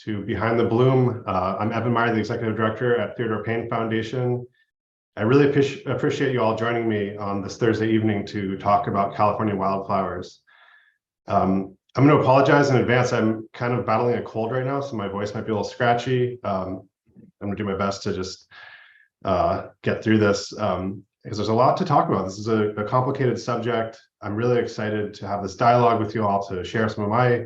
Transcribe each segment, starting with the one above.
to Behind the Bloom. I'm Evan Meyer, the Executive Director at Theodore Payne Foundation. I really appreciate you all joining me on this Thursday evening to talk about California wildflowers. I'm going to apologize in advance. I'm kind of battling a cold right now, so my voice might be a little scratchy. I'm going to do my best to just get through this because there's a lot to talk about. This is a complicated subject. I'm really excited to have this dialogue with you all to share some of my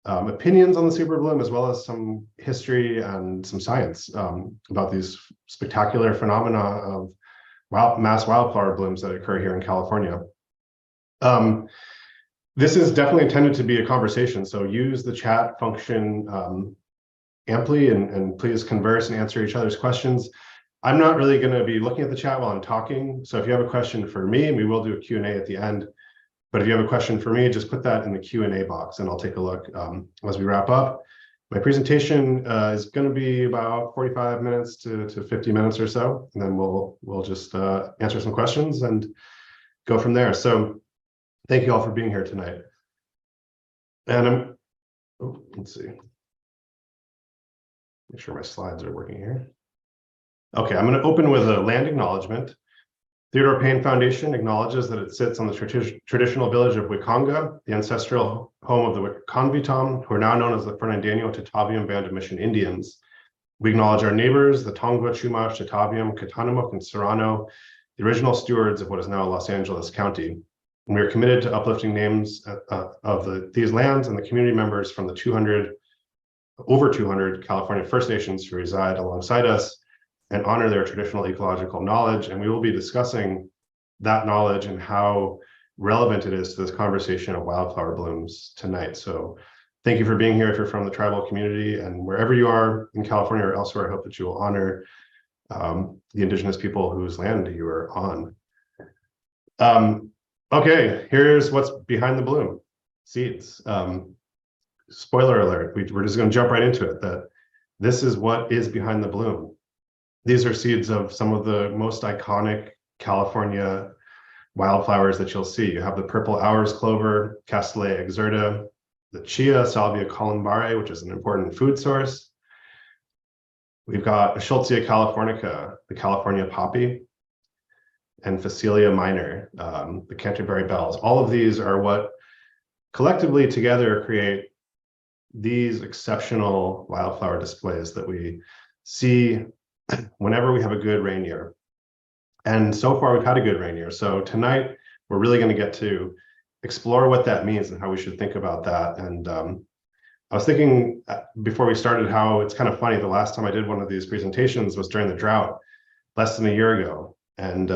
opinions on the Superbloom, as well as some history and some science about these spectacular phenomena of mass wildflower blooms that occur here in California. This is definitely intended to be a conversation, so use the chat function amply and please converse and answer each other's questions. I'm not really going to be looking at the chat while I'm talking, so if you have a question for me, we will do a Q&A at the end. But if you have a question for me, just put that in the Q&A box and I'll take a look as we wrap up. My presentation is going to be about 45 minutes to 50 minutes or so, and then we'll just answer some questions and go from there. So thank you all for being here tonight. And let's see. Make sure my slides are working here. Okay, I'm going to open with a land acknowledgement. Theodore Payne Foundation acknowledges that it sits on the traditional village of Wikonga, the ancestral home of the Wikonvitam, who are now known as the Fernandino-Tataviam Band of Mission Indians. We acknowledge our neighbors, the Tongva, Chumash, Tataviam, Katanamuk, and Serrano, the original stewards of what is now Los Angeles County. And we are committed to uplifting names of these lands and the community members from the over 200 California First Nations who reside alongside us, and honor their traditional ecological knowledge. And we will be discussing that knowledge and how relevant it is to this conversation of wildflower blooms tonight. So thank you for being here if you're from the tribal community, and wherever you are in California or elsewhere, I hope that you will honor the Indigenous people whose land you are on. Okay, here's what's behind the bloom, seeds. Spoiler alert, we're just going to jump right into it, that this is what is behind the bloom. These are seeds of some of the most iconic California wildflowers that you'll see. You have the purple hours clover, Castellaea exerta, the chia, Salvia columbare, which is an important food source. We've got Schultzia californica, the California poppy, and Phacelia minor, the Canterbury bells. All of these are what collectively together create these exceptional wildflower displays that we see whenever we have a good rain year. And so far we've had a good rain year. So tonight we're really going to get to explore what that means and how we should think about that. And I was thinking before we started how it's kind of funny, the last time I did one of these presentations was during the drought less than a year ago. And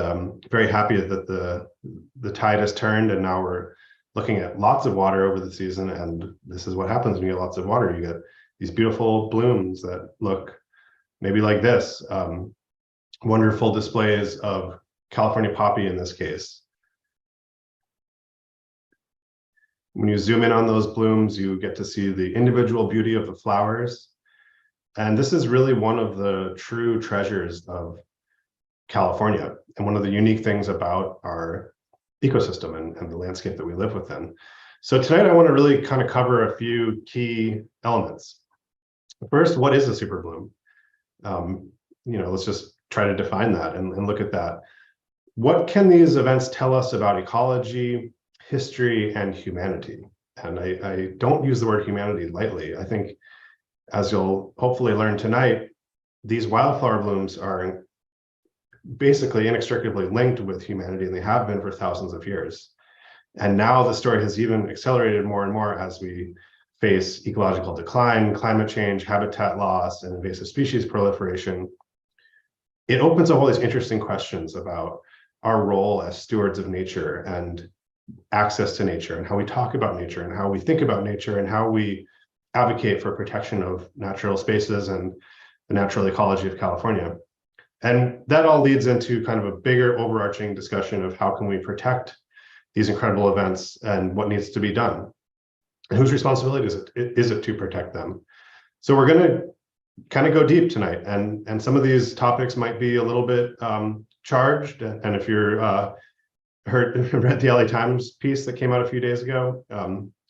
very happy that the tide has turned, and now we're looking at lots of water over the season. And this is what happens when you get lots of water. You get these beautiful blooms that look maybe like this, wonderful displays of California poppy in this case. When you zoom in on those blooms, you get to see the individual beauty of the flowers. And this is really one of the true treasures of California, and one of the unique things about our ecosystem and the landscape that we live within. So tonight I want to really kind of cover a few key elements. First, what is a superbloom? Let's just try to define that and look at that. What can these events tell us about ecology, history, and humanity? And I don't use the word humanity lightly. I think, as you'll hopefully learn tonight, these wildflower blooms are basically inextricably linked with humanity, and they have been for thousands of years. And now the story has even accelerated more and more as we face ecological decline, climate change, habitat loss, and invasive species proliferation. It opens up all these interesting questions about our role as stewards of nature and access to nature, and how we talk about nature, and how we think about nature, and how we advocate for protection of natural spaces and the natural ecology of California. And that all leads into kind of a bigger overarching discussion of how can we protect these incredible events and what needs to be done, and whose responsibility is it to protect them. So we're going to kind of go deep tonight, and some of these topics might be a little bit charged. And if you're read the LA Times piece that came out a few days ago,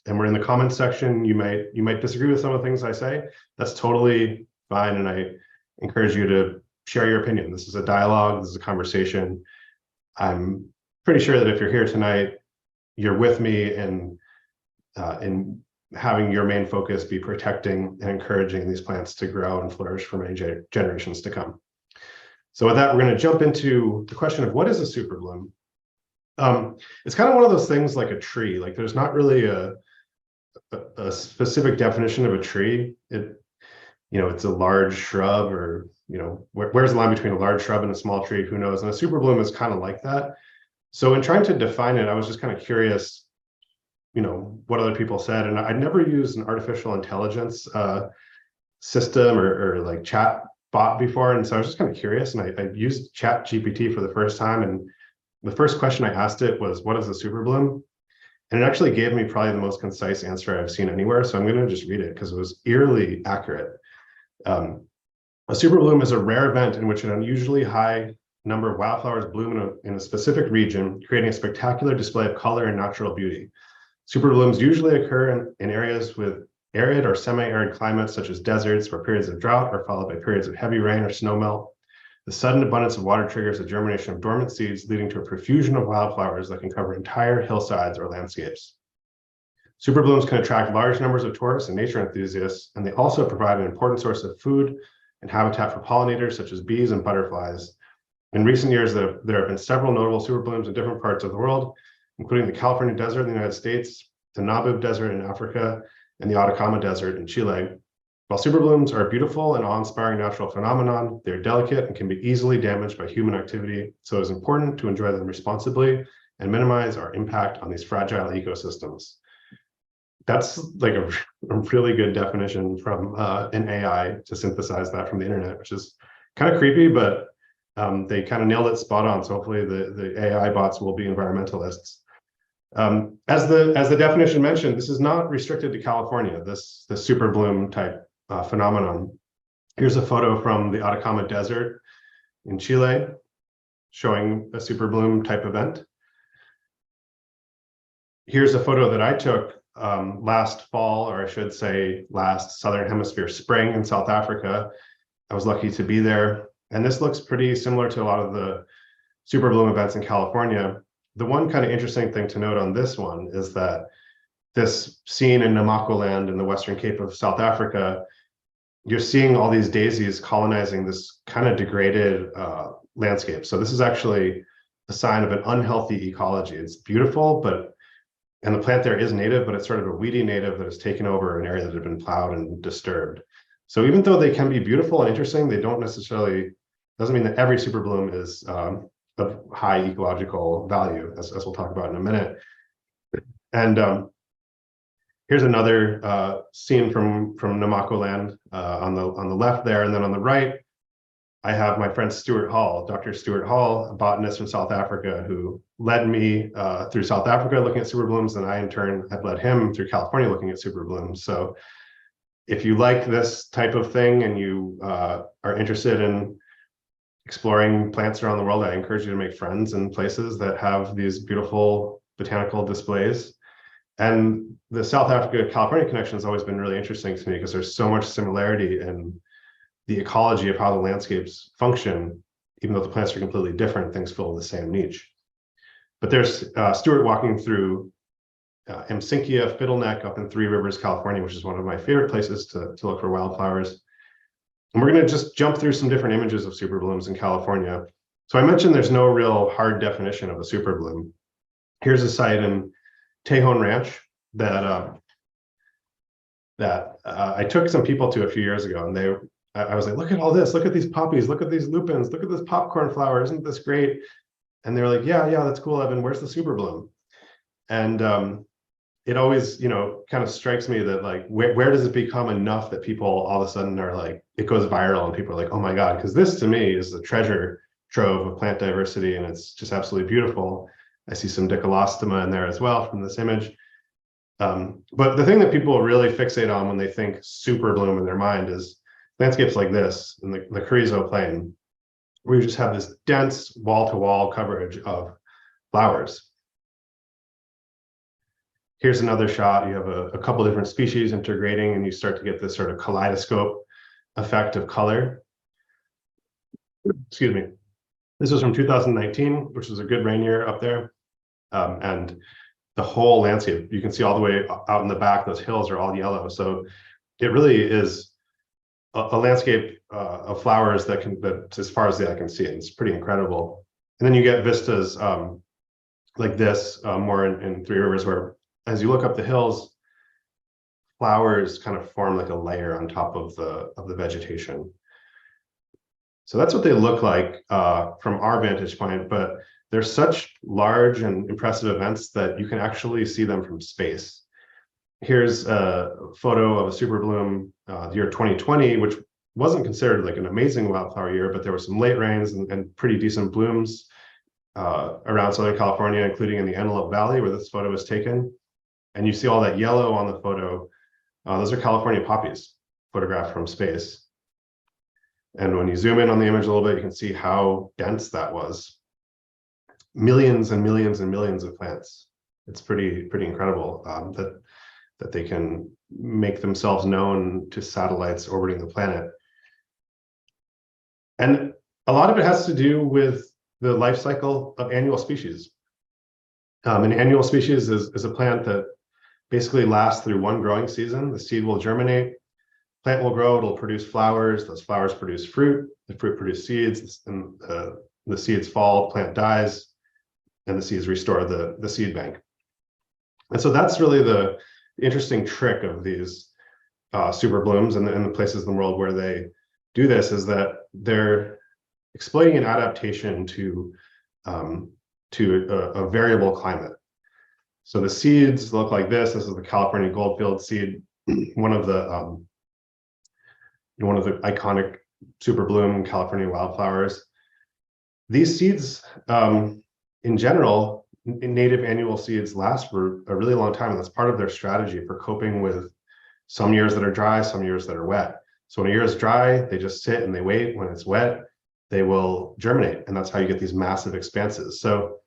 and we're in the comments section, you might disagree with some of the things I say. That's totally fine, and I encourage you to share your opinion. This is a dialogue, this is a conversation. I'm pretty sure that if you're here tonight, you're with me in having your main focus be protecting and encouraging these plants to grow and flourish for many generations to come. So with that, we're going to jump into the question of what is a superbloom. It's kind of one of those things like a tree. Like there's not really a specific definition of a tree. It's a large shrub, or where's the line between a large shrub and a small tree? Who knows? And a superbloom is kind of like that. So in trying to define it, I was just kind of curious, what other people said, and I'd never used an artificial intelligence system or like chat bot before, and so I was just kind of curious, and I used Chat GPT for the first time, and the first question I asked it was, what is a superbloom? And it actually gave me probably the most concise answer I've seen anywhere, so I'm going to just read it because it was eerily accurate. A superbloom is a rare event in which an unusually high number of wildflowers bloom in a specific region, creating a spectacular display of color and natural beauty. Superblooms usually occur in areas with arid or semi-arid climates, such as deserts, where periods of drought are followed by periods of heavy rain or snowmelt. The sudden abundance of water triggers the germination of dormant seeds, leading to a profusion of wildflowers that can cover entire hillsides or landscapes. Superblooms can attract large numbers of tourists and nature enthusiasts, and they also provide an important source of food and habitat for pollinators such as bees and butterflies. In recent years, there have been several notable superblooms in different parts of the world, including the California Desert in the United States, the Namib Desert in Africa, and the Atacama Desert in Chile. While superblooms are a beautiful and awe-inspiring natural phenomenon, they're delicate and can be easily damaged by human activity, so it's important to enjoy them responsibly and minimize our impact on these fragile ecosystems. That's like a really good definition from an AI to synthesize that from the internet, which is kind of creepy, but they kind of nailed it spot on. So hopefully the AI bots will be environmentalists. As the definition mentioned, this is not restricted to California, the superbloom type phenomenon. Here's a photo from the Atacama Desert in Chile showing a superbloom type event. Here's a photo that I took last fall, or I should say last Southern Hemisphere spring in South Africa. I was lucky to be there, and this looks pretty similar to a lot of the superbloom events in California. The one kind of interesting thing to note on this one is that this scene in Namaqualand in the Western Cape of South Africa, you're seeing all these daisies colonizing this kind of degraded landscape. So this is actually a sign of an unhealthy ecology. It's beautiful, and the plant there is native, but it's sort of a weedy native that has taken over an area that had been plowed and disturbed. So even though they can be beautiful and interesting, they don't necessarily, doesn't mean that every superbloom is of high ecological value, as we'll talk about in a minute. And here's another scene from Namaqualand on the left there, and then on the right, I have my friend Stuart Hall, Dr. Stuart Hall, a botanist from South Africa, who led me through South Africa looking at superblooms, and I in turn have led him through California looking at superblooms. So if you like this type of thing and you are interested in exploring plants around the world, I encourage you to make friends in places that have these beautiful botanical displays. And the South Africa-California connection has always been really interesting to me because there's so much similarity in the ecology of how the landscapes function. Even though the plants are completely different, things fill the same niche. But there's Stuart walking through Amsinkia Fiddleneck up in Three Rivers, California, which is one of my favorite places to look for wildflowers. And we're going to just jump through some different images of superblooms in California. So I mentioned there's no real hard definition of a superbloom. Here's a site in Tejon Ranch that I took some people to a few years ago, and I was like, look at all this, look at these poppies, look at these lupins, look at this popcorn flower, isn't this great? And they were like, yeah, that's cool, Evan, where's the superbloom? And it always, kind of strikes me that like, where does it become enough that people all of a sudden are like, it goes viral and people are like, oh my God, because this to me is the treasure trove of plant diversity, and it's just absolutely beautiful. I see some Dicolostoma in there as well from this image. But the thing that people really fixate on when they think superbloom in their mind is landscapes like this in the Carrizo Plain, where you just have this dense wall-to-wall coverage of flowers. Here's another shot. You have a couple different species integrating, and you start to get this sort of kaleidoscope effect of color. Excuse me. This was from 2019, which was a good rain year up there. And the whole landscape, you can see all the way out in the back, those hills are all yellow. So it really is a landscape of flowers that's as far as the eye can see. And it's pretty incredible. And then you get vistas like this, more in Three Rivers, where as you look up the hills, flowers kind of form like a layer on top of the vegetation. So that's what they look like from our vantage point, but they're such large and impressive events that you can actually see them from space. Here's a photo of a Superbloom, the year 2020, which wasn't considered like an amazing wildflower year, but there were some late rains and pretty decent blooms around Southern California, including in the Antelope Valley where this photo was taken. And you see all that yellow on the photo. Those are California poppies photographed from space. And when you zoom in on the image a little bit, you can see how dense that was. Millions and millions and millions of plants. It's pretty incredible that they can make themselves known to satellites orbiting the planet. And a lot of it has to do with the life cycle of annual species. An annual species is a plant that basically lasts through one growing season. The seed will germinate, plant will grow, it'll produce flowers, those flowers produce fruit, the fruit produce seeds, and the seeds fall, plant dies, and the seeds restore the seed bank. And so that's really the interesting trick of these super blooms and the places in the world where they do this, is that they're exploiting an adaptation to a variable climate. So the seeds look like this. This is the California goldfield seed, one of the iconic Superbloom California wildflowers. These seeds, in general, native annual seeds last for a really long time, and that's part of their strategy for coping with some years that are dry, some years that are wet. So when a year is dry, they just sit and they wait. When it's wet, they will germinate, and that's how you get these massive expanses. So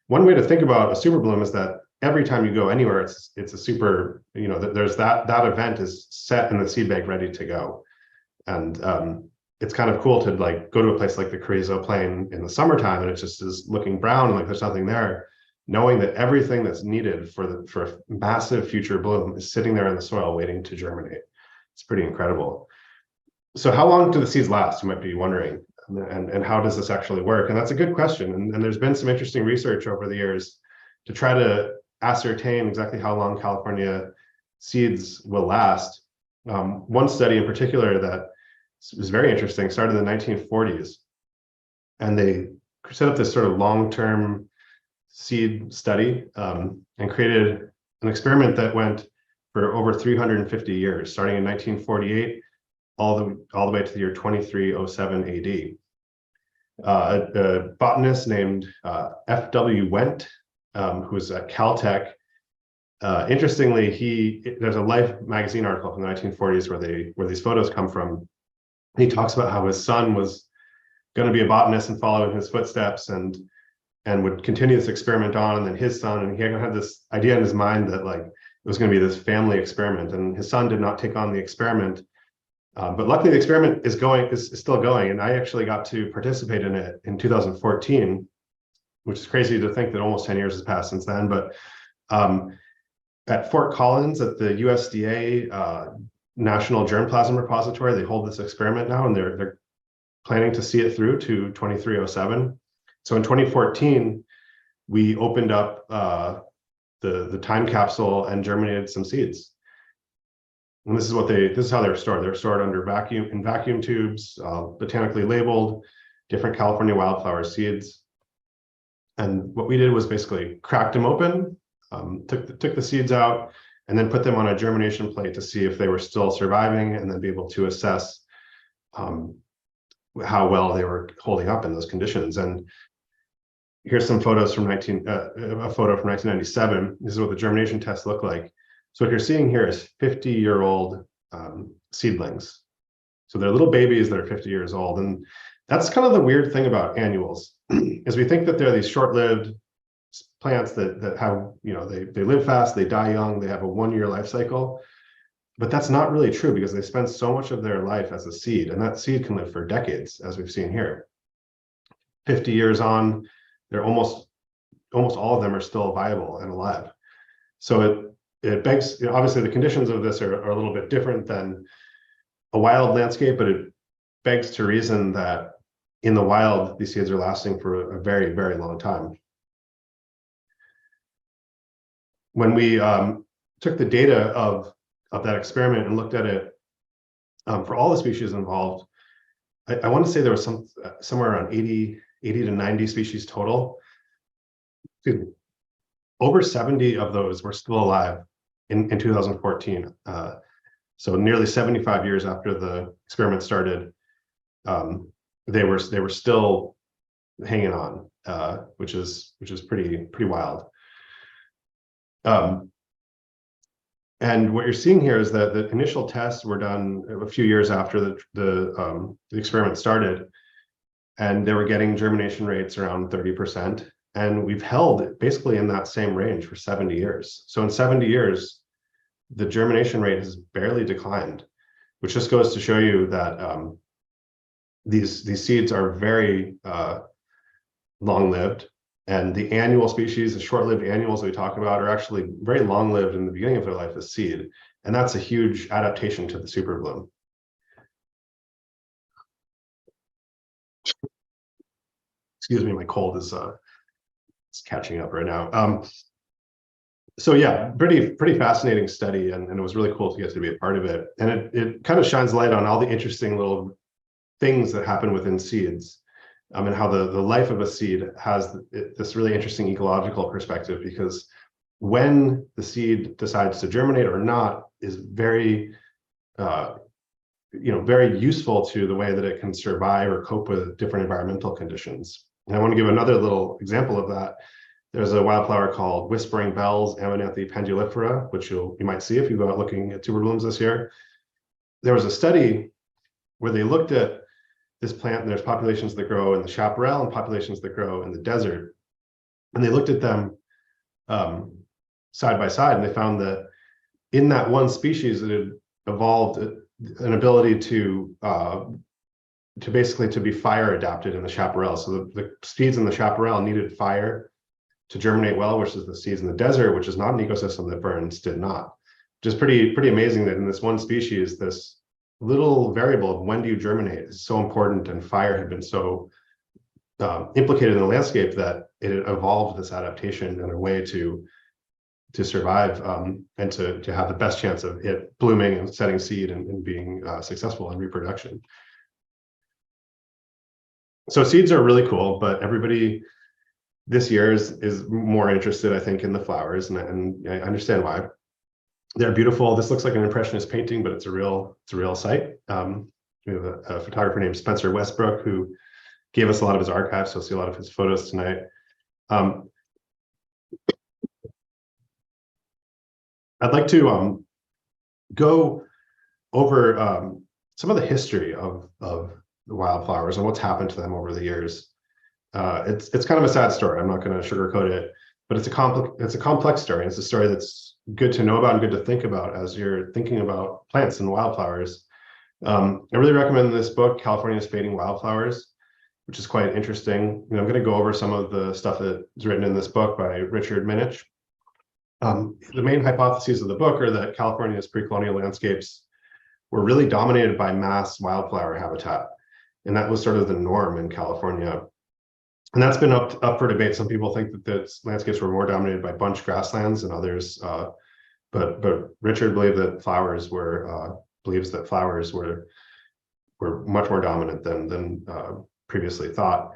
one way to think about a Superbloom is that every time you go anywhere, it's a super, there's that event is set in the seed bank ready to go. And it's kind of cool to like go to a place like the Carrizo Plain in the summertime and it just is looking brown and like there's nothing there, knowing that everything that's needed for a massive future bloom is sitting there in the soil waiting to germinate. It's pretty incredible. So how long do the seeds last, you might be wondering, and how does this actually work? And that's a good question. And there's been some interesting research over the years to try to ascertain exactly how long California seeds will last. One study in particular that was very interesting started in the 1940s, and they set up this sort of long-term seed study and created an experiment that went for over 350 years, starting in 1948 all the way to the year 2307 AD. A botanist named F.W. Wendt, who was at Caltech. Interestingly, there's a Life magazine article from the 1940s where these photos come from. He talks about how his son was going to be a botanist and follow in his footsteps and would continue this experiment on, and then his son, and he had this idea in his mind that like it was going to be this family experiment, and his son did not take on the experiment. But luckily the experiment is still going, and I actually got to participate in it in 2014, which is crazy to think that almost 10 years has passed since then. But at Fort Collins at the USDA National Germplasm Repository, they hold this experiment now, and they're planning to see it through to 2307. So in 2014, we opened up the time capsule and germinated some seeds. And this is how they're stored. They're stored under vacuum tubes, botanically labeled, different California wildflower seeds. And what we did was basically cracked them open, took the seeds out, and then put them on a germination plate to see if they were still surviving, and then be able to assess how well they were holding up in those conditions. And here's some photos from a photo from 1997. This is what the germination tests look like. So what you're seeing here is 50-year-old seedlings. So they're little babies that are 50 years old. And that's kind of the weird thing about annuals, is we think that they're these short-lived plants that have, they live fast, they die young, they have a 1-year life cycle. But that's not really true because they spend so much of their life as a seed, and that seed can live for decades, as we've seen here. 50 years on, they're almost all of them are still viable and alive. So it begs, obviously the conditions of this are a little bit different than a wild landscape, but it begs to reason that in the wild, these seeds are lasting for a very, very long time. When we took the data of that experiment and looked at it for all the species involved, I want to say there was somewhere around 80 to 90 species total. Excuse me. Over 70 of those were still alive in 2014. So nearly 75 years after the experiment started, they were still hanging on, which is pretty wild. And what you're seeing here is that the initial tests were done a few years after the experiment started, and they were getting germination rates around 30%. And we've held basically in that same range for 70 years. So in 70 years, the germination rate has barely declined, which just goes to show you that these seeds are very long-lived. And the annual species, the short-lived annuals we talk about, are actually very long-lived in the beginning of their life as seed. And that's a huge adaptation to the superbloom. Excuse me, my cold is catching up right now. So yeah, pretty fascinating study, and it was really cool to get to be a part of it. And it kind of shines light on all the interesting little things that happen within seeds. And how the life of a seed has this really interesting ecological perspective, because when the seed decides to germinate or not is very, very useful to the way that it can survive or cope with different environmental conditions. And I want to give another little example of that. There's a wildflower called Whispering Bells, Amananthe pendulifera, which you might see if you go out looking at superblooms this year. There was a study where they looked at this plant, and there's populations that grow in the chaparral and populations that grow in the desert. And they looked at them side by side, and they found that in that one species, it had evolved an ability to basically to be fire adapted in the chaparral. So the seeds in the chaparral needed fire to germinate well, which is the seeds in the desert, which is not an ecosystem that burns, did not. Which is pretty amazing that in this one species, this little variable of when do you germinate is so important, and fire had been so implicated in the landscape that it evolved this adaptation and a way to survive and to have the best chance of it blooming and setting seed and being successful in reproduction. So seeds are really cool, but everybody this year is more interested, I think, in the flowers, and I understand why. They're beautiful. This looks like an impressionist painting, but it's a real site. We have a photographer named Spencer Westbrook who gave us a lot of his archives, so you'll see a lot of his photos tonight. I'd like to go over some of the history of the wildflowers and what's happened to them over the years. It's kind of a sad story. I'm not going to sugarcoat it, but it's a complex story. It's a story that's good to know about and good to think about as you're thinking about plants and wildflowers. I really recommend this book, California's Fading Wildflowers, which is quite interesting. I'm going to go over some of the stuff that is written in this book by Richard Minich. The main hypotheses of the book are that California's pre-colonial landscapes were really dominated by mass wildflower habitat, and that was sort of the norm in California. And that's been up for debate. Some people think that the landscapes were more dominated by bunch grasslands than others, but Richard believes that flowers were much more dominant than previously thought.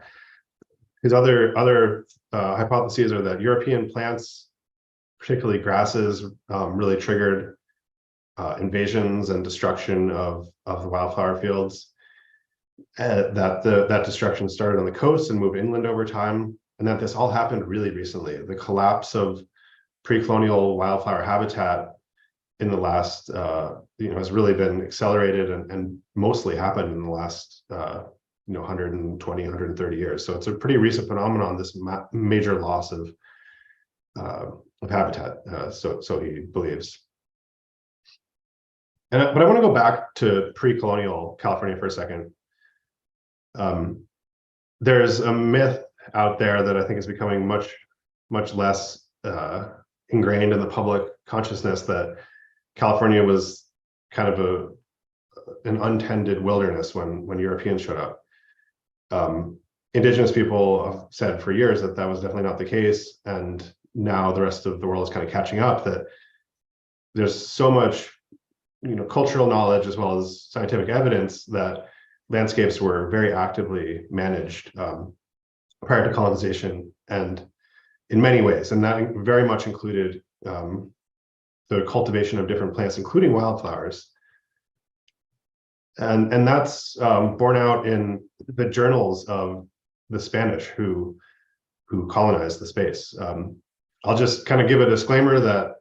His other hypotheses are that European plants, particularly grasses, really triggered invasions and destruction of the wildflower fields. That destruction started on the coast and moved inland over time, and that this all happened really recently. The collapse of pre-colonial wildflower habitat in the last, has really been accelerated and mostly happened in the last, 120, 130 years. So it's a pretty recent phenomenon, this major loss of of habitat, so he believes. But I want to go back to pre-colonial California for a second. There's a myth out there that I think is becoming much less ingrained in the public consciousness, that California was kind of an untended wilderness when Europeans showed up. Indigenous people have said for years that was definitely not the case, and now the rest of the world is kind of catching up, that there's so much cultural knowledge as well as scientific evidence that landscapes were very actively managed prior to colonization, and in many ways, and that very much included the cultivation of different plants, including wildflowers. And that's borne out in the journals of the Spanish who colonized the space. I'll just kind of give a disclaimer that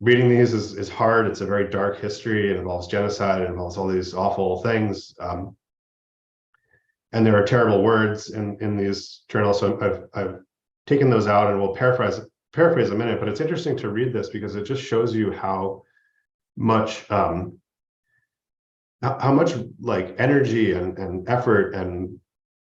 reading these is hard. It's a very dark history. It involves genocide. It involves all these awful things. And there are terrible words in these journals. So I've taken those out, and we'll paraphrase a minute. But it's interesting to read this because it just shows you how much like energy and effort and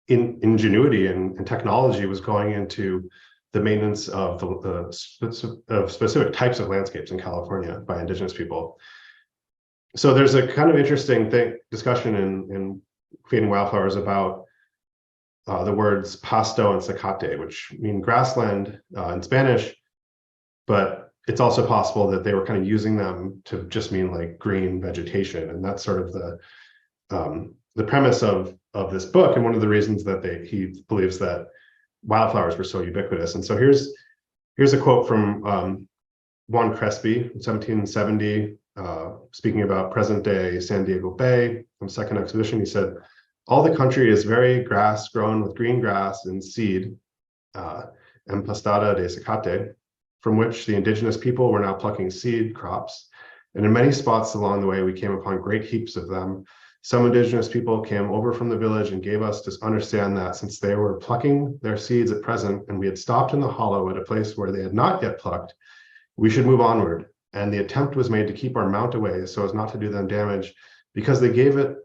ingenuity and technology was going into the maintenance of of specific types of landscapes in California by Indigenous people. So there's a kind of interesting discussion in Creating Wildflowers about the words pasto and zacate, which mean grassland in Spanish, but it's also possible that they were kind of using them to just mean like green vegetation, and that's sort of the premise of this book, and one of the reasons that he believes that wildflowers were so ubiquitous. And so here's a quote from Juan Crespi in 1770, speaking about present-day San Diego Bay from Second Exposition. He said, "All the country is very grass grown with green grass and seed, emplastada de zacate, from which the indigenous people were now plucking seed crops. And in many spots along the way, we came upon great heaps of them. Some indigenous people came over from the village and gave us to understand that since they were plucking their seeds at present, and we had stopped in the hollow at a place where they had not yet plucked, we should move onward. And the attempt was made to keep our mount away so as not to do them damage, because they gave it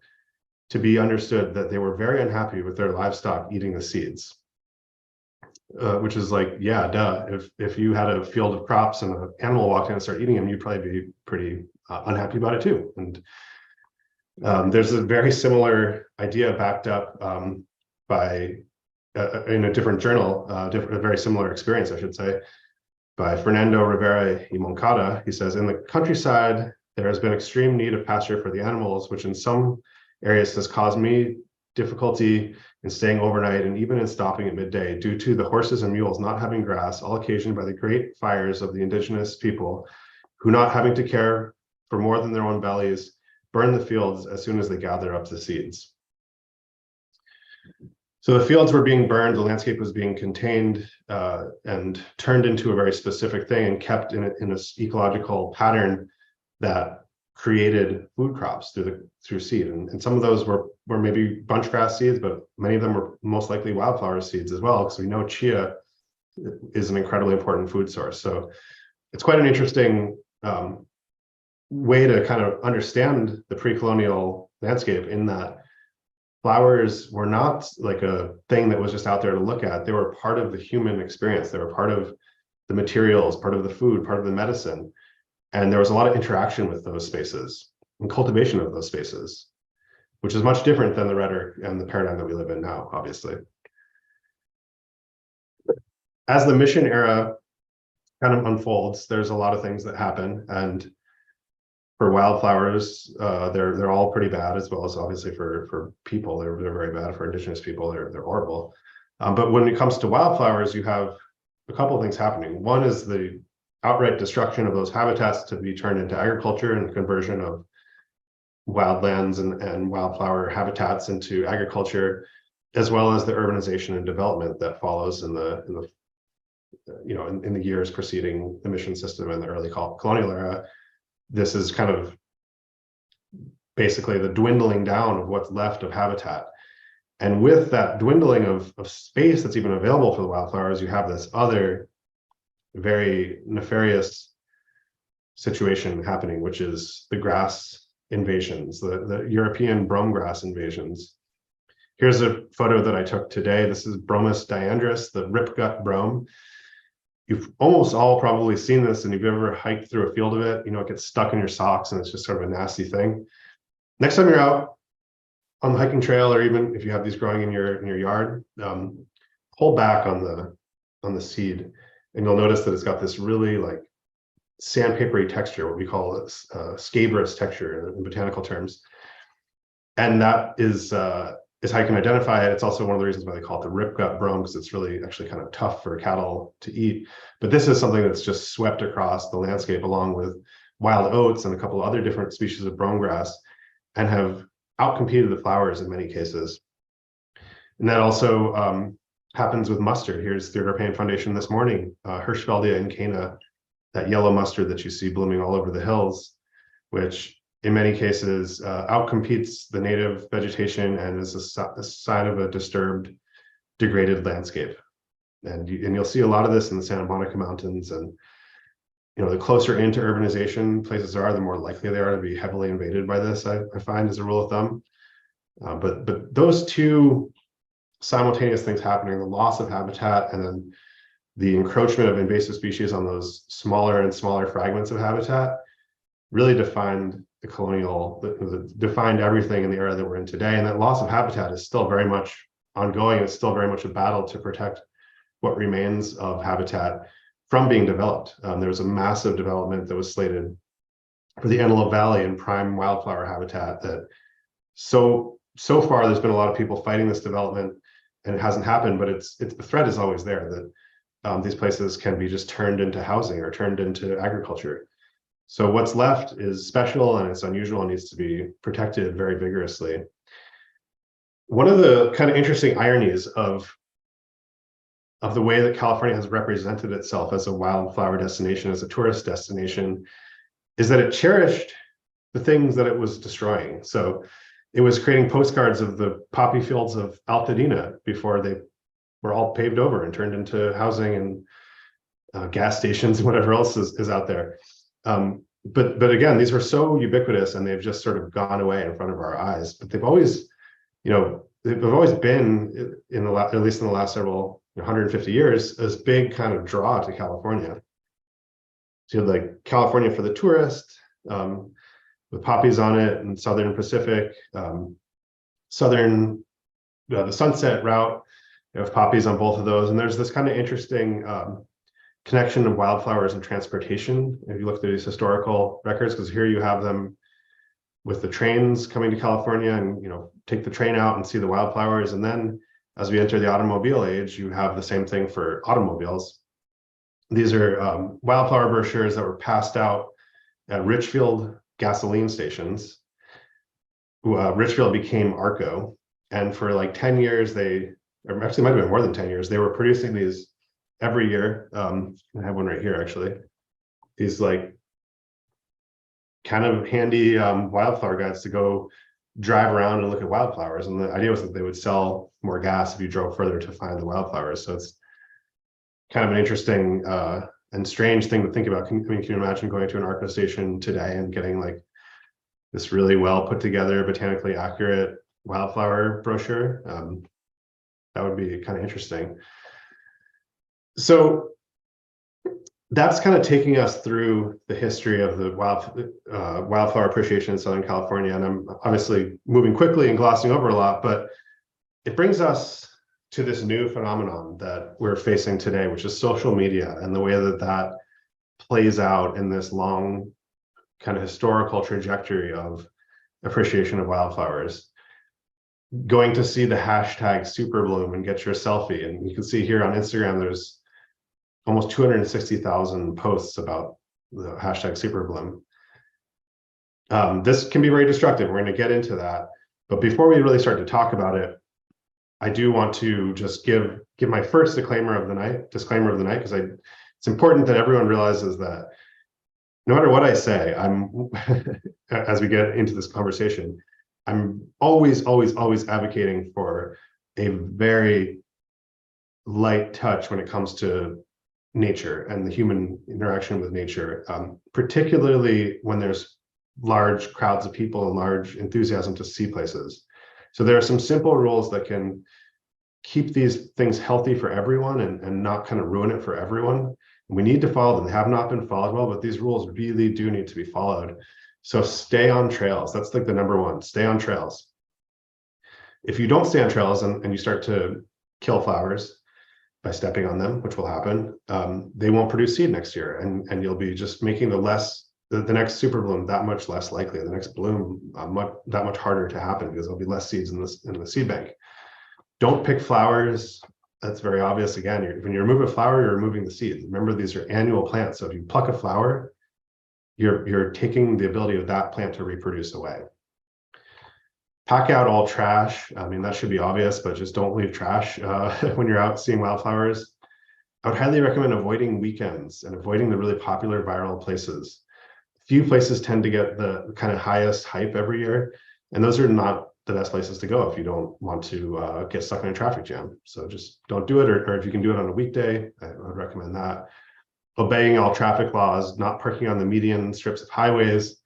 to be understood that they were very unhappy with their livestock eating the seeds." Which is like, yeah, duh. If you had a field of crops and an animal walked in and started eating them, you'd probably be pretty unhappy about it too. And there's a very similar idea backed up by in a different journal, a very similar experience, I should say, by Fernando Rivera y Moncada. He says, "In the countryside, there has been extreme need of pasture for the animals, which in some areas has caused me difficulty in staying overnight and even in stopping at midday due to the horses and mules not having grass, all occasioned by the great fires of the indigenous people, who, not having to care for more than their own bellies, burn the fields as soon as they gather up the seeds." So the fields were being burned, the landscape was being contained and turned into a very specific thing and kept in an ecological pattern that created food crops through seed. And some of those were maybe bunchgrass seeds, but many of them were most likely wildflower seeds as well, because we know chia is an incredibly important food source. So it's quite an interesting way to kind of understand the pre-colonial landscape, in that flowers were not like a thing that was just out there to look at. They were part of the human experience. They were part of the materials, part of the food, part of the medicine. And there was a lot of interaction with those spaces and cultivation of those spaces, which is much different than the rhetoric and the paradigm that we live in now, obviously. As the mission era kind of unfolds, there's a lot of things that happen. And for wildflowers, they're all pretty bad, as well as obviously for people. They're very bad. For indigenous people, they're horrible. But when it comes to wildflowers, you have a couple of things happening. One is the outright destruction of those habitats to be turned into agriculture, and the conversion of wildlands and wildflower habitats into agriculture, as well as the urbanization and development that follows in the years preceding the mission system and the early colonial era. This is kind of basically the dwindling down of what's left of habitat. And with that dwindling of space that's even available for the wildflowers, you have this other very nefarious situation happening, which is the grass invasions, the European brome grass invasions. Here's a photo that I took today. This is Bromus diandrus, the ripgut brome. You've almost all probably seen this, and if you've ever hiked through a field of it, you know, it gets stuck in your socks and it's just sort of a nasty thing. Next time you're out on the hiking trail, or even if you have these growing in your yard, pull back on the seed, and you'll notice that it's got this really like sandpapery texture, what we call scabrous texture in botanical terms. And that is how you can identify it. It's also one of the reasons why they call it the ripgut brome, because it's really actually kind of tough for cattle to eat. But this is something that's just swept across the landscape along with wild oats and a couple of other different species of brome grass, and have outcompeted the flowers in many cases. And that also happens with mustard. Here's Theodore Payne Foundation this morning, Hirschfeldia incana, that yellow mustard that you see blooming all over the hills, which in many cases outcompetes the native vegetation and is a sign of a disturbed, degraded landscape. And you'll see a lot of this in the Santa Monica Mountains. And you know, the closer into urbanization places are, the more likely they are to be heavily invaded by this, I find, as a rule of thumb. But those two simultaneous things happening, the loss of habitat and then the encroachment of invasive species on those smaller and smaller fragments of habitat, really defined the colonial, defined everything in the era that we're in today. And that loss of habitat is still very much ongoing. It's still very much a battle to protect what remains of habitat from being developed. There was a massive development that was slated for the Antelope Valley and prime wildflower habitat that so far there's been a lot of people fighting this development, and it hasn't happened, but the threat is always there that these places can be just turned into housing or turned into agriculture. So what's left is special and it's unusual and needs to be protected very vigorously. One of the kind of interesting ironies of the way that California has represented itself as a wildflower destination, as a tourist destination, is that it cherished the things that it was destroying. So it was creating postcards of the poppy fields of Altadena before they were all paved over and turned into housing and gas stations and whatever else is out there. But again, these were so ubiquitous and they've just sort of gone away in front of our eyes. But they've always, you know, they've always been at least in the last several 150 years, this big kind of draw to California. So you had like California for the tourist, with poppies on it, and Southern Pacific, the Sunset route, you have poppies on both of those. And there's this kind of interesting connection of wildflowers and transportation. If you look through these historical records, because here you have them with the trains coming to California, and you know, take the train out and see the wildflowers. And then as we enter the automobile age, you have the same thing for automobiles. These are wildflower brochures that were passed out at Richfield gasoline stations. Richfield became Arco, and for like 10 years, or actually might have been more than 10 years, they were producing these every year. I have one right here, actually. These like kind of handy wildflower guides to go drive around and look at wildflowers. And the idea was that they would sell more gas if you drove further to find the wildflowers. So it's kind of an interesting and strange thing to think about. Can you imagine going to an Arco station today and getting like this really well put together, botanically accurate wildflower brochure? That would be kind of interesting. So that's kind of taking us through the history of the wildflower appreciation in Southern California. And I'm obviously moving quickly and glossing over a lot, but it brings us to this new phenomenon that we're facing today, which is social media, and the way that plays out in this long kind of historical trajectory of appreciation of wildflowers. Going to see the hashtag Superbloom and get your selfie. And you can see here on Instagram, there's almost 260,000 posts about the hashtag Superbloom. This can be very destructive. We're going to get into that. But before we really start to talk about it, I do want to just give my first disclaimer of the night, because it's important that everyone realizes that no matter what I say, as we get into this conversation, I'm always advocating for a very light touch when it comes to nature and the human interaction with nature, particularly when there's large crowds of people and large enthusiasm to see places. So there are some simple rules that can keep these things healthy for everyone and not kind of ruin it for everyone. And we need to follow them. They have not been followed well, but these rules really do need to be followed. So stay on trails. That's like the number one, stay on trails. If you don't stay on trails and you start to kill flowers by stepping on them, which will happen, they won't produce seed next year, and you'll be just making the next super bloom that much less likely, the next bloom that much harder to happen, because there'll be less seeds in the seed bank. Don't pick flowers. That's very obvious. Again, when you remove a flower, you're removing the seed. Remember, these are annual plants. So if you pluck a flower, you're taking the ability of that plant to reproduce away. Pack out all trash. I mean, that should be obvious, but just don't leave trash when you're out seeing wildflowers. I would highly recommend avoiding weekends and avoiding the really popular viral places. Few places tend to get the kind of highest hype every year, and those are not the best places to go if you don't want to get stuck in a traffic jam. So just don't do it, or if you can do it on a weekday, I would recommend that. Obeying all traffic laws, not parking on the median strips of highways.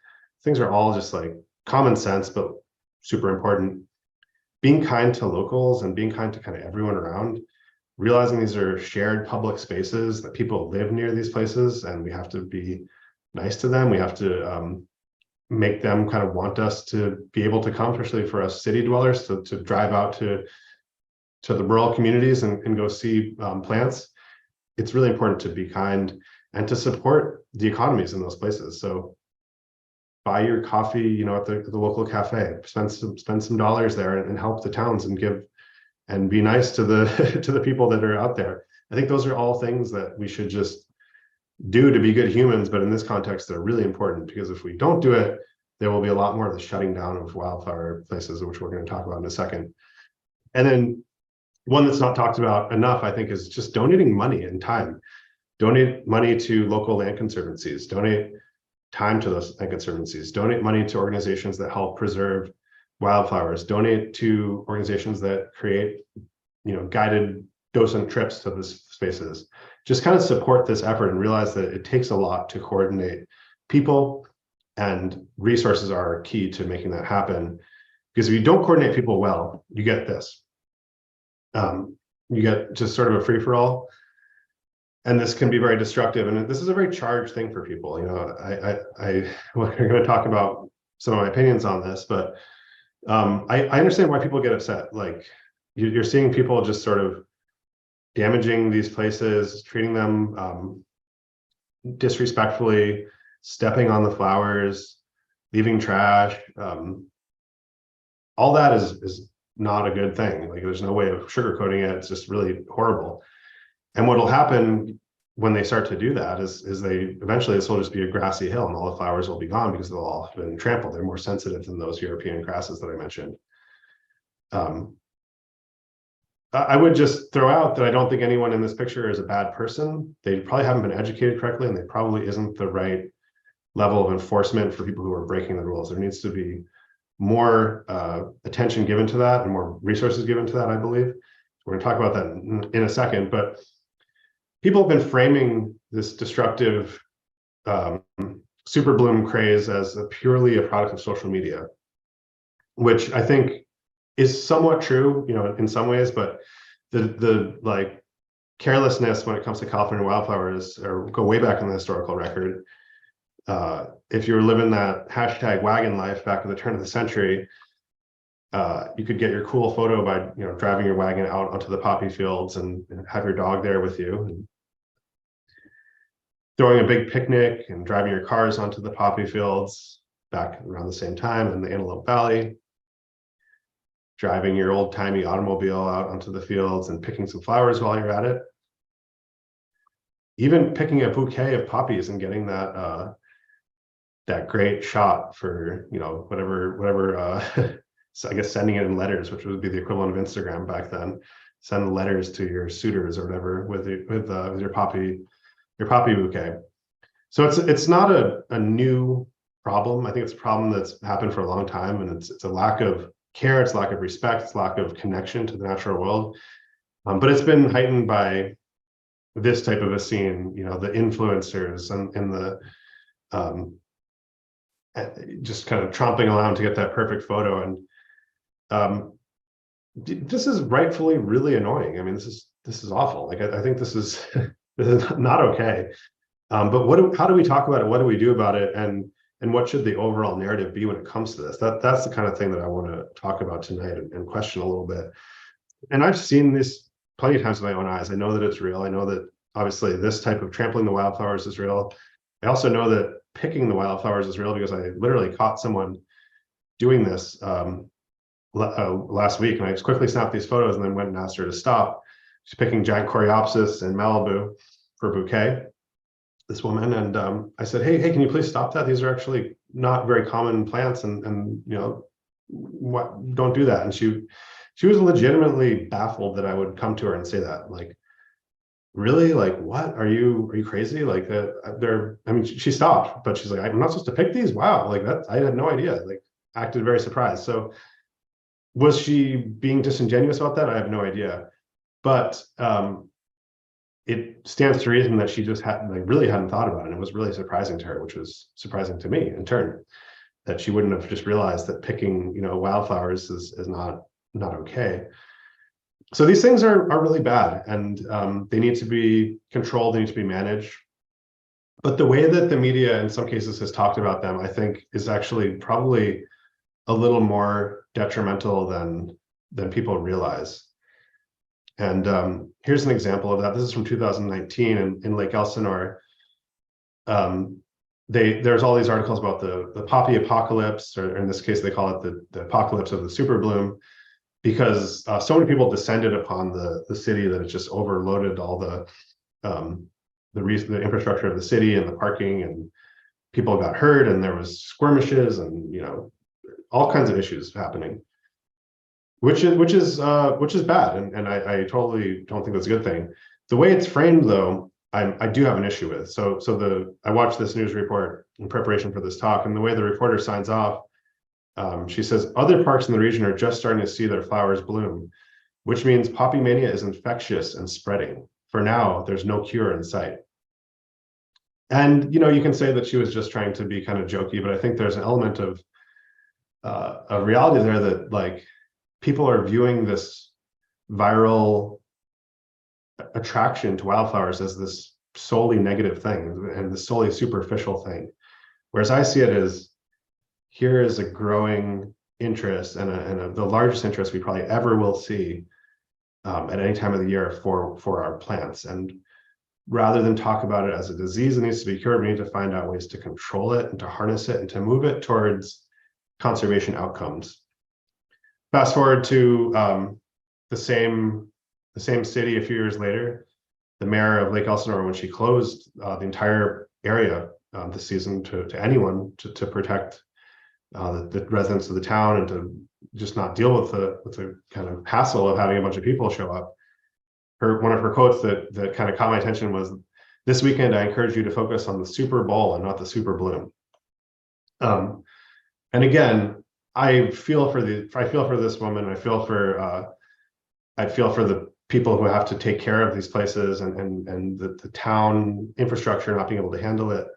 Things are all just like common sense, but super important. Being kind to locals and being kind to kind of everyone around, realizing these are shared public spaces, that people live near these places, and we have to be nice to them. We have to make them kind of want us to be able to come, especially for us city dwellers, to drive out to the rural communities and go see plants. It's really important to be kind and to support the economies in those places. So buy your coffee, at the local cafe, spend some dollars there and help the towns and give and be nice to the to the people that are out there. I think those are all things that we should just do to be good humans, but in this context, they're really important, because if we don't do it, there will be a lot more of the shutting down of wildflower places, which we're going to talk about in a second. And then one that's not talked about enough, I think, is just donating money and time. Donate money to local land conservancies, donate time to those land conservancies, donate money to organizations that help preserve wildflowers, donate to organizations that create, guided docent trips to these spaces. Just kind of support this effort and realize that it takes a lot to coordinate people, and resources are key to making that happen. Because if you don't coordinate people well, you get this. You get just sort of a free-for-all, and this can be very destructive. And this is a very charged thing for people. We're going to talk about some of my opinions on this, but I understand why people get upset. Like you're seeing people just sort of damaging these places, treating them disrespectfully, stepping on the flowers, leaving trash. All that is not a good thing. Like there's no way of sugarcoating it. It's just really horrible. And what will happen when they start to do that is they eventually, this will just be a grassy hill and all the flowers will be gone because they'll all have been trampled. They're more sensitive than those European grasses that I mentioned. I would just throw out that I don't think anyone in this picture is a bad person. They probably haven't been educated correctly, and they probably isn't the right level of enforcement for people who are breaking the rules. There needs to be more attention given to that and more resources given to that, I believe. We're going to talk about that in a second, but people have been framing this destructive Superbloom craze as purely a product of social media, which I think is somewhat true, in some ways, but the like carelessness when it comes to California wildflowers, or go way back in the historical record. If you were living that hashtag wagon life back at the turn of the century, you could get your cool photo by driving your wagon out onto the poppy fields and have your dog there with you, and throwing a big picnic and driving your cars onto the poppy fields back around the same time in the Antelope Valley, driving your old-timey automobile out onto the fields and picking some flowers while you're at it. Even picking a bouquet of poppies and getting that that great shot for whatever so I guess sending it in letters, which would be the equivalent of Instagram back then. Send letters to your suitors or whatever with your poppy bouquet. So it's not a new problem. I think it's a problem that's happened for a long time, and it's a lack of care, it's lack of respect, it's lack of connection to the natural world. But it's been heightened by this type of a scene, the influencers and the just kind of tromping around to get that perfect photo. And this is rightfully really annoying. I mean, this is awful. Like, I think this is this is not okay. But how do we talk about it? What do we do about it? And what should the overall narrative be when it comes to this? That's the kind of thing that I want to talk about tonight and question a little bit. And I've seen this plenty of times with my own eyes. I know that it's real. I know that obviously this type of trampling the wildflowers is real. I also know that picking the wildflowers is real, because I literally caught someone doing this last week, and I just quickly snapped these photos and then went and asked her to stop. She's picking giant coreopsis in Malibu for a bouquet, this woman, and I said, hey, can you please stop that? These are actually not very common plants, and what, don't do that. And she was legitimately baffled that I would come to her and say that. Like, really? Like, what? Are you crazy? Like, that I mean, she stopped, but she's like, I'm not supposed to pick these? Wow, like that, I had no idea. Like, acted very surprised. So was she being disingenuous about that? I have no idea. But it stands to reason that she just really hadn't thought about it. And it was really surprising to her, which was surprising to me in turn, that she wouldn't have just realized that picking, wildflowers is not okay. So these things are really bad, and they need to be controlled, they need to be managed. But the way that the media in some cases has talked about them, I think, is actually probably a little more detrimental than people realize. And here's an example of that. This is from 2019 in Lake Elsinore. There's all these articles about the poppy apocalypse, or in this case, they call it the apocalypse of the Superbloom, because so many people descended upon the city that it just overloaded all the infrastructure of the city and the parking, and people got hurt, and there was skirmishes, and all kinds of issues happening, which is bad, and I totally don't think that's a good thing. The way it's framed, though, I do have an issue with. So I watched this news report in preparation for this talk, and the way the reporter signs off, she says, other parks in the region are just starting to see their flowers bloom, which means poppy mania is infectious and spreading. For now, there's no cure in sight. And you can say that she was just trying to be kind of jokey, but I think there's an element of reality there, that like people are viewing this viral attraction to wildflowers as this solely negative thing and this solely superficial thing, whereas I see it as, here is a growing interest and the largest interest we probably ever will see at any time of the year for our plants. And rather than talk about it as a disease that needs to be cured, we need to find out ways to control it and to harness it and to move it towards conservation outcomes. Fast forward to the same city a few years later, the mayor of Lake Elsinore, when she closed the entire area this season to anyone to protect the residents of the town and to just not deal with the kind of hassle of having a bunch of people show up. One of her quotes that kind of caught my attention was, "This weekend, I encourage you to focus on the Super Bowl and not the Super Bloom." And again, I feel for this woman. I feel for the people who have to take care of these places and the town infrastructure not being able to handle it.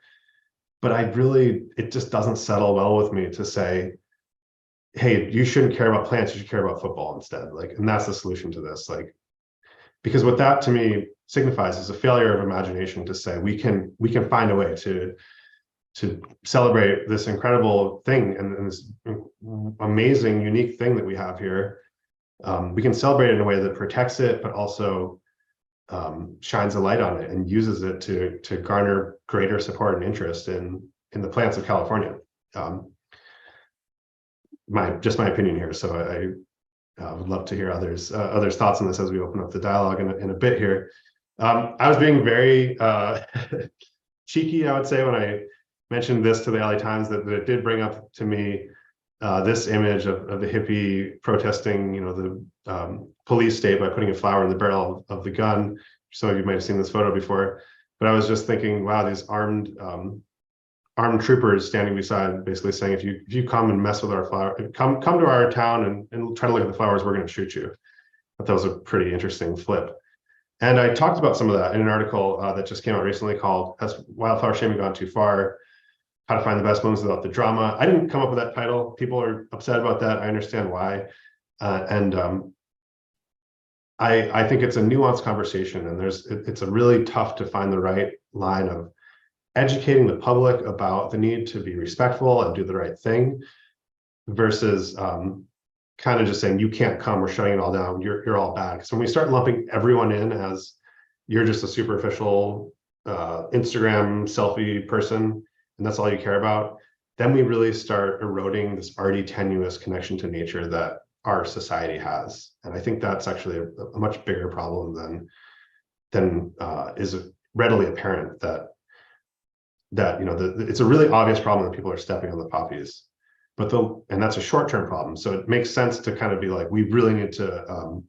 But it just doesn't settle well with me to say, hey, you shouldn't care about plants, you should care about football instead. Like, and that's the solution to this. Like, because what that to me signifies is a failure of imagination to say we can find a way to celebrate this incredible thing and this amazing, unique thing that we have here. We can celebrate it in a way that protects it, but also shines a light on it and uses it to garner greater support and interest in the plants of California. My opinion here. So I would love to hear others thoughts on this as we open up the dialogue in a bit here. I was being very cheeky, I would say, when I mentioned this to the LA Times, that it did bring up to me this image of the hippie protesting, the police state by putting a flower in the barrel of the gun. Some of you might have seen this photo before, but I was just thinking, wow, these armed troopers standing beside, basically saying, if you come and mess with our flower, come to our town and try to look at the flowers, we're going to shoot you. I thought that was a pretty interesting flip. And I talked about some of that in an article that just came out recently called "Has Wildflower Shaming Gone Too Far? How to Find the Best Blooms Without the Drama." I didn't come up with that title. People are upset about that. I understand why. I think it's a nuanced conversation, and it's a really tough to find the right line of educating the public about the need to be respectful and do the right thing versus kind of just saying you can't come, we're shutting it all down, you're all bad. Because when we start lumping everyone in as you're just a superficial Instagram selfie person and that's all you care about, then we really start eroding this already tenuous connection to nature that our society has. And I think that's actually a much bigger problem than is readily apparent, that it's a really obvious problem that people are stepping on the poppies. And that's a short-term problem. So it makes sense to kind of be like, we really need to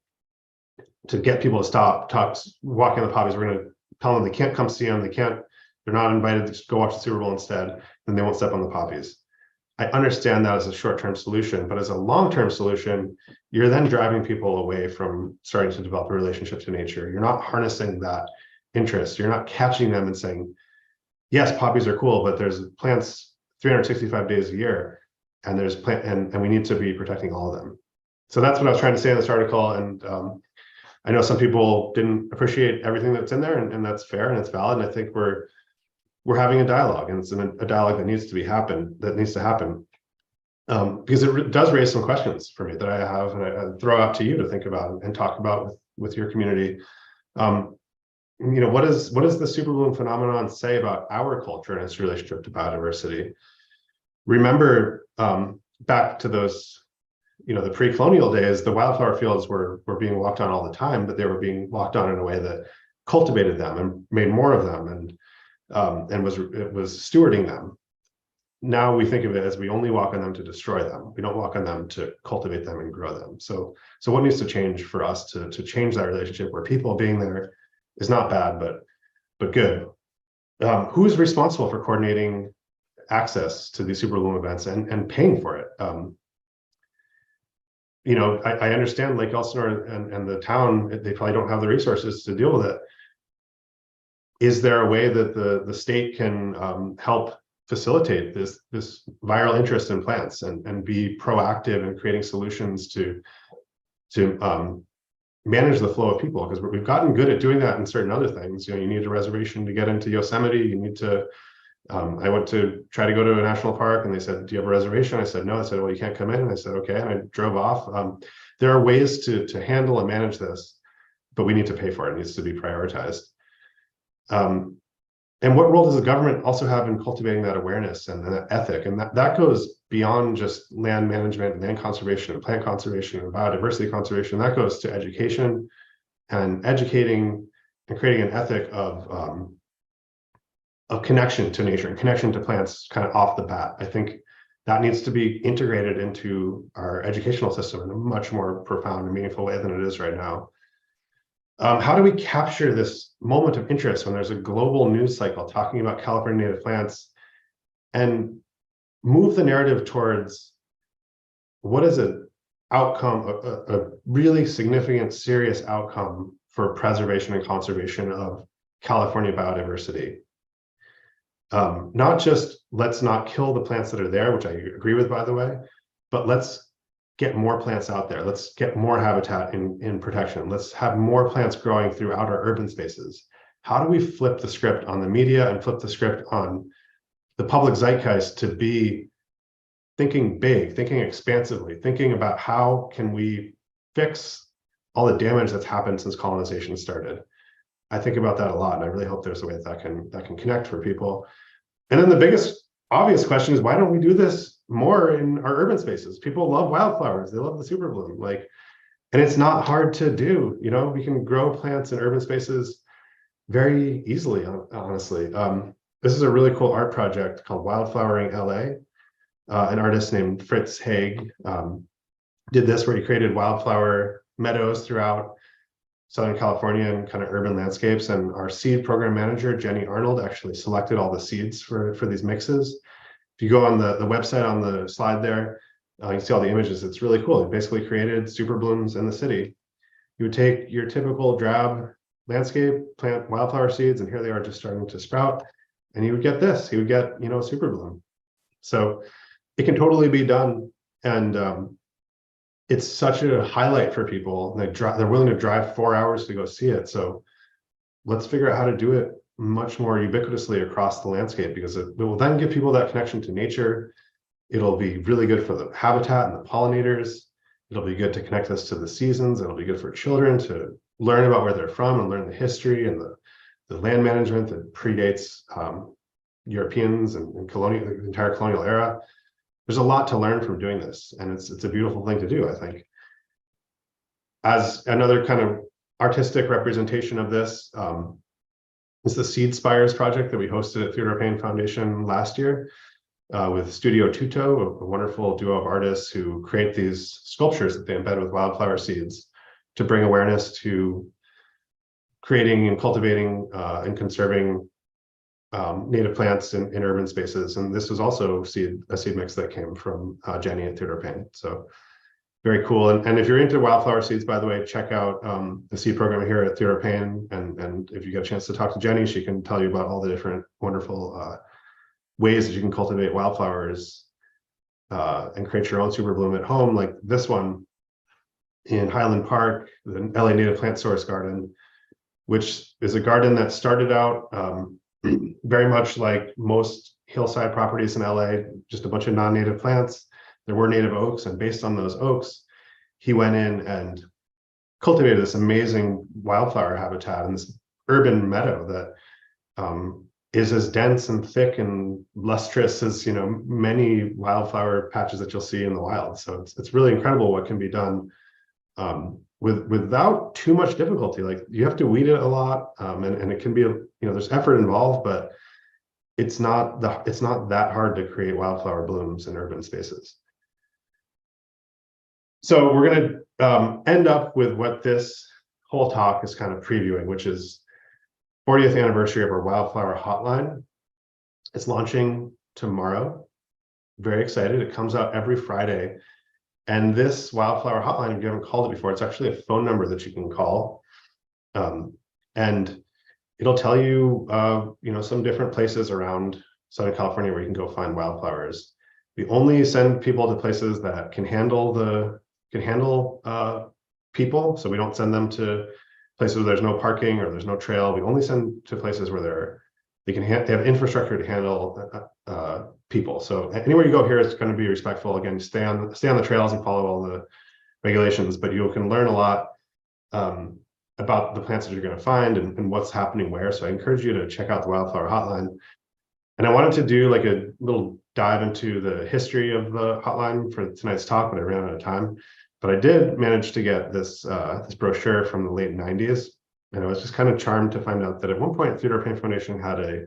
get people to stop walking on the poppies. We're going to tell them they can't come see them. They're not invited to go watch the Super Bowl instead, then they won't step on the poppies. I understand that as a short-term solution, but as a long-term solution, you're then driving people away from starting to develop a relationship to nature. You're not harnessing that interest. You're not catching them and saying, yes, poppies are cool, but there's plants 365 days a year, and there's and we need to be protecting all of them. So that's what I was trying to say in this article. And I know some people didn't appreciate everything that's in there, and that's fair and it's valid. And I think we're having a dialogue, and it's a dialogue that needs to happen, because it does raise some questions for me that I have, and I throw out to you to think about and talk about with your community. What does the Superbloom phenomenon say about our culture and its relationship to biodiversity? Remember, back to those, the pre-colonial days, the wildflower fields were being walked on all the time, but they were being walked on in a way that cultivated them and made more of them, and was stewarding them. Now we think of it as we only walk on them to destroy them. We don't walk on them to cultivate them and grow them. So what needs to change for us to change that relationship where people being there is not bad, but good? Who's responsible for coordinating access to these Superbloom events and paying for it? I understand Lake Elsinore and the town, they probably don't have the resources to deal with it. Is there a way that the state can help facilitate this viral interest in plants and be proactive in creating solutions to manage the flow of people? Because we've gotten good at doing that in certain other things. You need a reservation to get into Yosemite. You need to. I went to try to go to a national park, and they said, "Do you have a reservation?" I said, "No." I said, "Well, you can't come in." And I said, "Okay." And I drove off. There are ways to handle and manage this, but we need to pay for it. It needs to be prioritized. And what role does the government also have in cultivating that awareness and that ethic? And that goes beyond just land management and land conservation and plant conservation and biodiversity conservation. That goes to education and educating and creating an ethic of connection to nature and connection to plants kind of off the bat. I think that needs to be integrated into our educational system in a much more profound and meaningful way than it is right now. How do we capture this moment of interest when there's a global news cycle talking about California native plants and move the narrative towards what is an outcome, a really significant, serious outcome for preservation and conservation of California biodiversity? Not just let's not kill the plants that are there, which I agree with, by the way, but let's get more plants out there. Let's get more habitat in protection. Let's have more plants growing throughout our urban spaces. How do we flip the script on the media and flip the script on the public zeitgeist to be thinking big, thinking expansively, thinking about how can we fix all the damage that's happened since colonization started? I think about that a lot, and I really hope there's a way that can connect for people. And then the biggest obvious question is, why don't we do this more in our urban spaces? People love wildflowers. They love the Superbloom. And it's not hard to do. We can grow plants in urban spaces very easily, honestly. This is a really cool art project called Wildflowering LA. An artist named Fritz Haig did this, where he created wildflower meadows throughout Southern California and kind of urban landscapes. And our seed program manager, Jenny Arnold, actually selected all the seeds for these mixes. If you go on the website on the slide there, you can see all the images. It's really cool. It basically created Superblooms in the city. You would take your typical drab landscape, plant wildflower seeds, and here they are just starting to sprout. And he would get this, he would get, Superbloom. So it can totally be done. And it's such a highlight for people. They're willing to drive 4 hours to go see it. So let's figure out how to do it much more ubiquitously across the landscape, because it will then give people that connection to nature. It'll be really good for the habitat and the pollinators. It'll be good to connect us to the seasons. It'll be good for children to learn about where they're from and learn the history and the land management that predates Europeans and the entire colonial era. There's a lot to learn from doing this, and it's a beautiful thing to do, I think. As another kind of artistic representation of this is the Seed Spires project that we hosted at Theodore Payne Foundation last year with Studio Tuto, a wonderful duo of artists who create these sculptures that they embed with wildflower seeds to bring awareness to creating and cultivating and conserving native plants in urban spaces. And this was also a seed mix that came from Jenny at Theodore Payne. So very cool. And if you're into wildflower seeds, by the way, check out the seed program here at Theodore Payne. And if you get a chance to talk to Jenny, she can tell you about all the different wonderful ways that you can cultivate wildflowers and create your own Superbloom at home, like this one in Highland Park, the LA Native Plant Source Garden, which is a garden that started out very much like most hillside properties in LA, just a bunch of non-native plants. There were native oaks, and based on those oaks, he went in and cultivated this amazing wildflower habitat in this urban meadow that is as dense and thick and lustrous as many wildflower patches that you'll see in the wild. So it's really incredible what can be done without too much difficulty. Like, you have to weed it a lot, and it can be there's effort involved, but it's not that hard to create wildflower blooms in urban spaces. So we're going to end up with what this whole talk is kind of previewing, which is 40th anniversary of our Wildflower Hotline. It's launching tomorrow. Very excited. It comes out every Friday. And this Wildflower Hotline, if you haven't called it before, it's actually a phone number that you can call. And it'll tell you, some different places around Southern California where you can go find wildflowers. We only send people to places that can handle people. So we don't send them to places where there's no parking or there's no trail. We only send to places where they have infrastructure to handle people. So anywhere you go here, it's going to be respectful. Again, stay on the trails and follow all the regulations, but you can learn a lot about the plants that you're going to find and what's happening where. So I encourage you to check out the Wildflower Hotline. And I wanted to do like a little dive into the history of the hotline for tonight's talk, but I ran out of time. But I did manage to get this brochure from the late 90s. And I was just kind of charmed to find out that at one point, Theodore Payne Foundation had a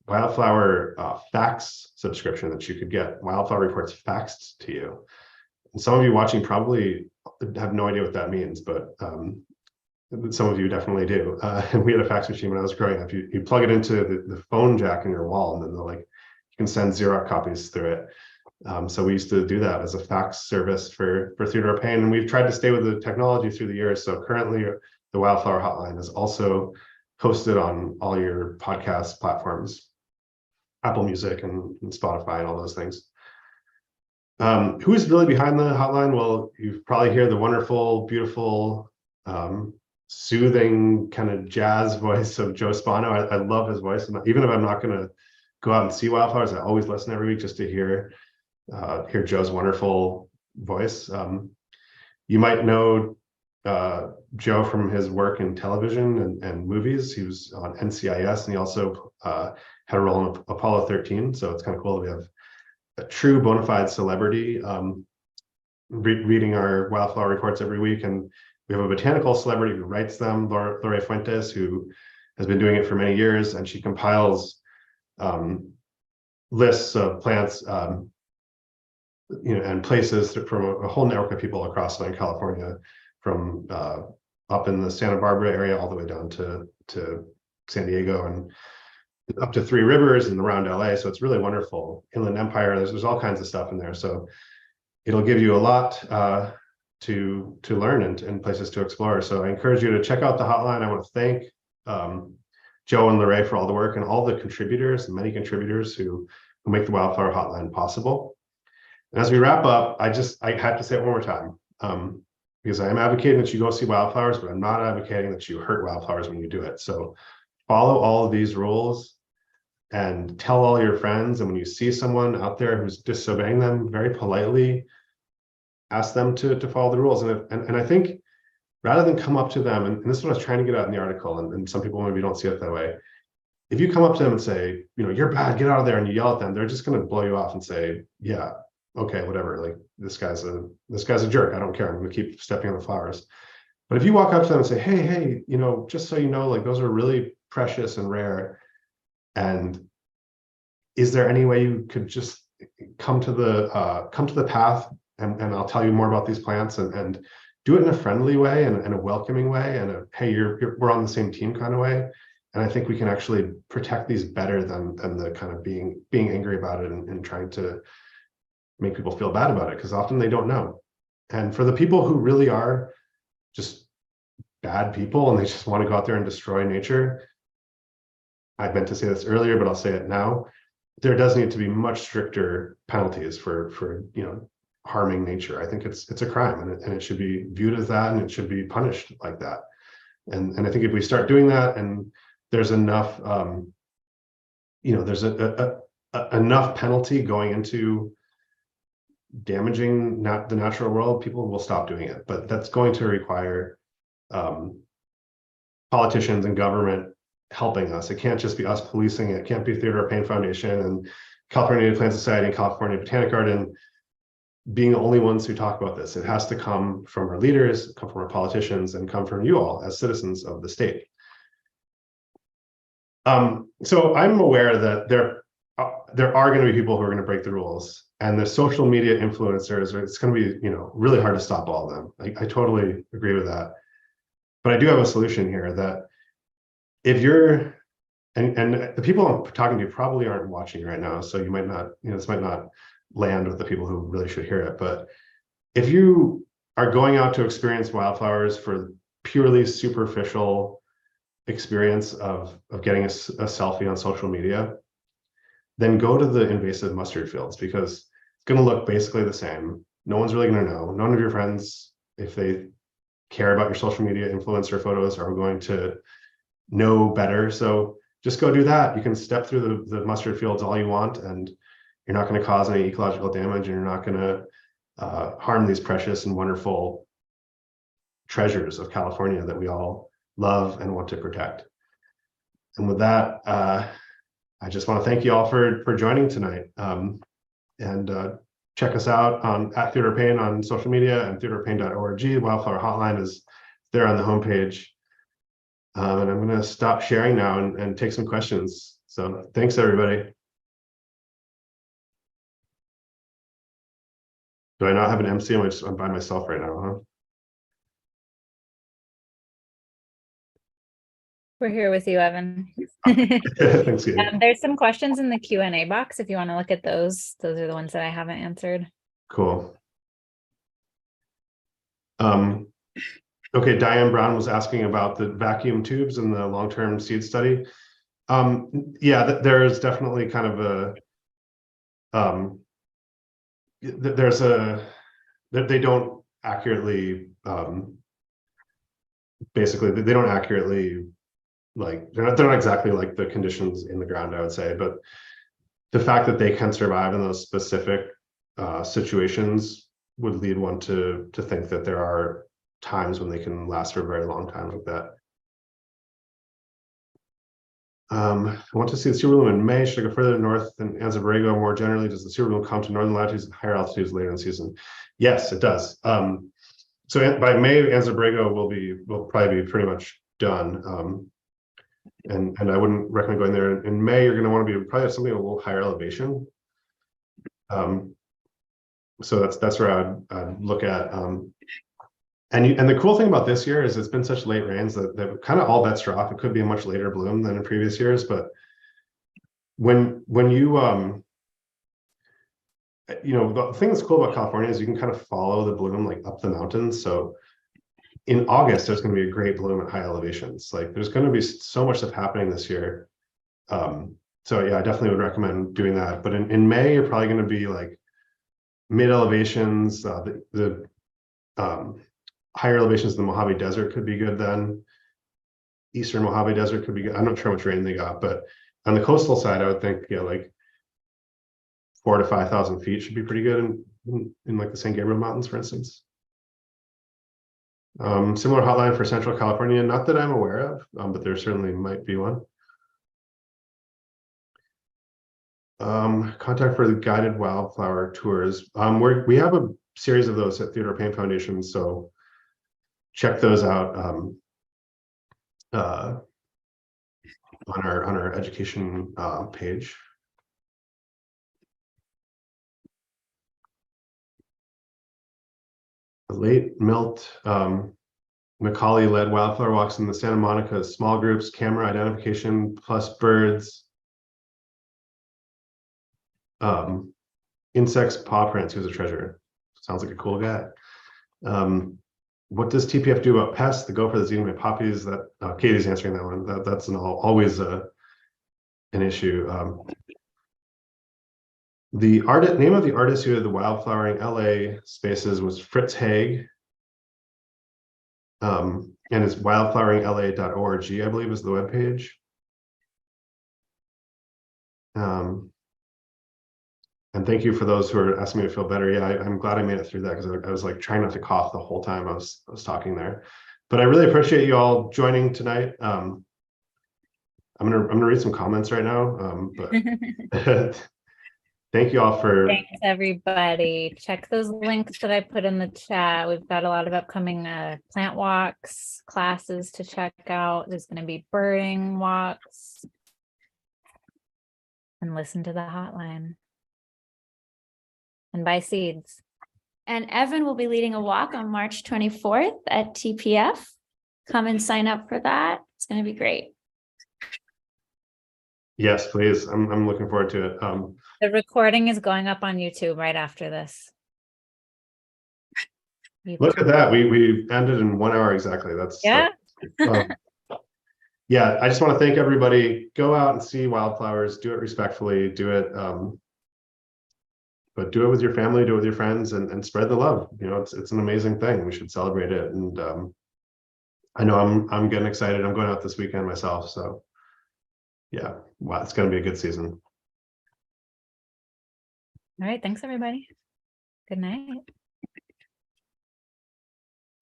wildflower fax subscription that you could get wildflower reports faxed to you. And some of you watching probably have no idea what that means, but some of you definitely do. And we had a fax machine when I was growing up. You plug it into the phone jack in your wall, and then you can send Xerox copies through it. So we used to do that as a fax service for Theodore Payne, and we've tried to stay with the technology through the years. So currently, the Wildflower Hotline is also hosted on all your podcast platforms, Apple Music and Spotify and all those things. Who's really behind the hotline? Well, you probably hear the wonderful, beautiful, soothing kind of jazz voice of Joe Spano. I love his voice, and even if I'm not going to go out and see wildflowers, I always listen every week just to hear Joe's wonderful voice. You might know Joe from his work in television and movies. He was on NCIS, and he also had a role in Apollo 13. So it's kind of cool that we have a true bona fide celebrity reading our wildflower reports every week. And we have a botanical celebrity who writes them, Lore Fuentes, who has been doing it for many years, and she compiles lists of plants and places from a whole network of people across Southern California, from up in the Santa Barbara area all the way down to San Diego and up to Three Rivers and around LA. So it's really wonderful. Inland Empire, there's all kinds of stuff in there. So it'll give you a lot to learn and places to explore. So I encourage you to check out the hotline. I want to thank Joe and Lorraine for all the work and all the contributors, many contributors who make the Wildflower Hotline possible. And as we wrap up, I have to say it one more time, because I am advocating that you go see wildflowers, but I'm not advocating that you hurt wildflowers when you do it. So follow all of these rules and tell all your friends. And when you see someone out there who's disobeying them, very politely ask them to follow the rules. And I think rather than come up to them, and this is what I was trying to get out in the article, and some people maybe don't see it that way. If you come up to them and say, you're bad, get out of there, and you yell at them, they're just going to blow you off and say, yeah, okay, whatever. Like this guy's a jerk. I don't care. I'm going to keep stepping on the flowers. But if you walk up to them and say, hey, just so you know, like those are really precious and rare. And is there any way you could just come to the path and I'll tell you more about these plants and do it in a friendly way and a welcoming way and hey, we're on the same team kind of way. And I think we can actually protect these better than the kind of being angry about it and trying to make people feel bad about it, because often they don't know. And for the people who really are just bad people and they just want to go out there and destroy nature, I meant to say this earlier, but I'll say it now. There does need to be much stricter penalties for harming nature. I think it's a crime and it should be viewed as that and it should be punished like that. And I think if we start doing that and there's enough, there's enough penalty going into damaging the natural world, people will stop doing it. But that's going to require politicians and government helping us. It can't just be us policing it. It can't be Theodore Payne Foundation and California Native Plant Society and California Botanic Garden being the only ones who talk about this. It has to come from our leaders, come from our politicians, and come from you all as citizens of the state. So I'm aware that there are going to be people who are going to break the rules, and the social media influencers, it's going to be really hard to stop all of them. I totally agree with that. But I do have a solution here that if you're, and the people I'm talking to probably aren't watching right now, so you might not, this might not land with the people who really should hear it. But if you are going out to experience wildflowers for purely superficial experience of getting a selfie on social media, then go to the invasive mustard fields, because it's going to look basically the same. No one's really going to know. None of your friends, if they care about your social media influencer photos, are going to know better. So just go do that. You can step through the mustard fields all you want, and you're not going to cause any ecological damage, and you're not going to harm these precious and wonderful treasures of California that we all love and want to protect. And with that, I just want to thank you all for joining tonight. And check us out at Theodore Payne on social media and theodorepayne.org. Wildflower Hotline is there on the homepage. And I'm going to stop sharing now and take some questions. So thanks, everybody. Do I not have an MC? I'm by myself right now, huh? We're here with you, Evan. Thanks, There's some questions in the Q&A box if you want to look at those. Those are the ones that I haven't answered. Cool. Okay, Diane Brown was asking about the vacuum tubes and the long-term seed study. Yeah, there is definitely kind of they don't accurately, basically, they don't accurately, like, they're not exactly like the conditions in the ground, I would say, but the fact that they can survive in those specific situations would lead one to think that there are times when they can last for a very long time like that. I want to see the Superbloom in May. Should I go further north than Anza-Borrego? More generally, does the Superbloom come to northern latitudes and higher altitudes later in the season? Yes, it does. So by May, Anza-Borrego will probably be pretty much done. And I wouldn't recommend going there in May. You're going to want to be probably something a little higher elevation. So that's where I'd look at. And the cool thing about this year is it's been such late rains that kind of all bets are off. It could be a much later bloom than in previous years, but when you you know, the thing that's cool about California is you can kind of follow the bloom like up the mountains. So in August, there's going to be a great bloom at high elevations. Like there's going to be so much stuff happening this year. So yeah, I definitely would recommend doing that. But in May, you're probably going to be like mid elevations. The higher elevations of the Mojave Desert could be good then. Eastern Mojave Desert could be good. I'm not sure how much rain they got, but on the coastal side, I would think, yeah, like 4,000 to 5,000 feet should be pretty good in like the San Gabriel Mountains, for instance. Similar hotline for Central California, not that I'm aware of, but there certainly might be one. Contact for the guided wildflower tours. We have a series of those at Theodore Payne Foundation, so check those out on our education page. The late Milt Macaulay led wildflower walks in the Santa Monica small groups, camera identification plus birds. Insects paw prints. He was a treasure. Sounds like a cool guy. What does TPF do about pests? The gopher that's eating my poppies. That Katie's answering that one. That's always an issue. The name of the artist who had the wildflowering LA spaces was Fritz Haig. And it's wildfloweringla.org, I believe, is the webpage. And thank you for those who are asking me to feel better. Yeah, I'm glad I made it through that because I was like trying not to cough the whole time I was talking there. But I really appreciate you all joining tonight. I'm gonna read some comments right now. But thank you all for. Thanks, everybody. Check those links that I put in the chat. We've got a lot of upcoming plant walks, classes to check out. There's going to be birding walks. And listen to the hotline. And buy seeds. And Evan will be leading a walk on March 24th at TPF. Come and sign up for that. It's going to be great. Yes, please. I'm looking forward to it. The recording is going up on YouTube right after this. Look at that. We ended in 1 hour exactly. That's yeah. Yeah, I just want to thank everybody. Go out and see wildflowers. Do it respectfully. Do it, but do it with your family. Do it with your friends, and spread the love. You know, it's an amazing thing. We should celebrate it. And I know I'm getting excited. I'm going out this weekend myself. So yeah, wow, it's going to be a good season. All right. Thanks, everybody. Good night.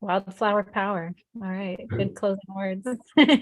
Wildflower power. All right. Good closing words.